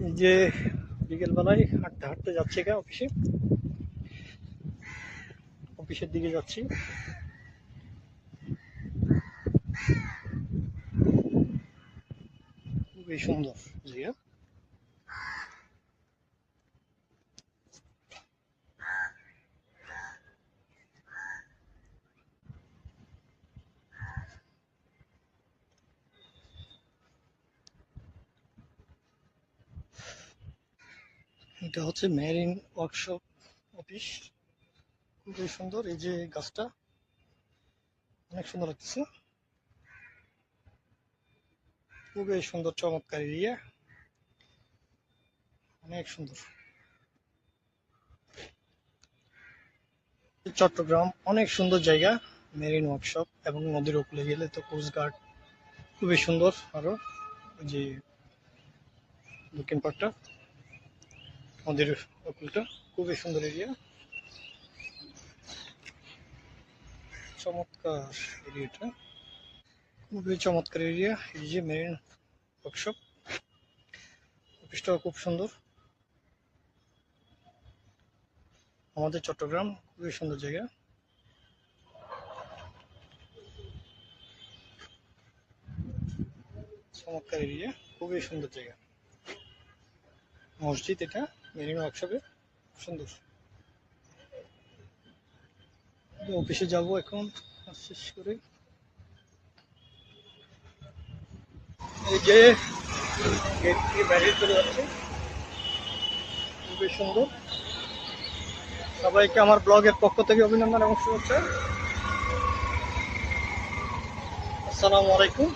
এই যে বিকেলবেলায় হাঁটতে হাঁটতে যাচ্ছি অফিসের দিকে যাচ্ছি। খুবই সুন্দর জায়গা। এটা হচ্ছে মেরিন ওয়ার্কশপ অফিস। খুবই সুন্দর। এই যে গাছটা অনেক সুন্দর লাগতেছে। খুবই সুন্দর, চমৎকার এরিয়া, অনেক সুন্দর। চট্টগ্রাম অনেক সুন্দর জায়গা, মেরিন ওয়ার্কশপ, এবং নদীর উপকূলে গেলে তো কোস্টগার্ড খুবই সুন্দর। আরো ওই যে দক্ষিণ পাড়টা, নদীর উপকূলটা খুবই সুন্দর এরিয়া, চমৎকার এরিয়াটা, খুবই চমৎকার এরিয়া। এই যে মেরিন ওয়ার্কশপ অফিসটাও খুব সুন্দর। আমাদের চট্টগ্রাম খুবই সুন্দর জায়গা। চমৎকার এরিয়া, খুবই সুন্দর জায়গা। মসজিদ এটা মেরিন ওয়ার্কশপে, সুন্দর। অফিসে যাব এখন শেষ করে। এই যে গেট থেকে বাইরে চলে যাচ্ছে, খুবই সুন্দর। সবাইকে আমার ব্লগের পক্ষ থেকে অভিনন্দন এবং শুভেচ্ছা। আসসালামু আলাইকুম।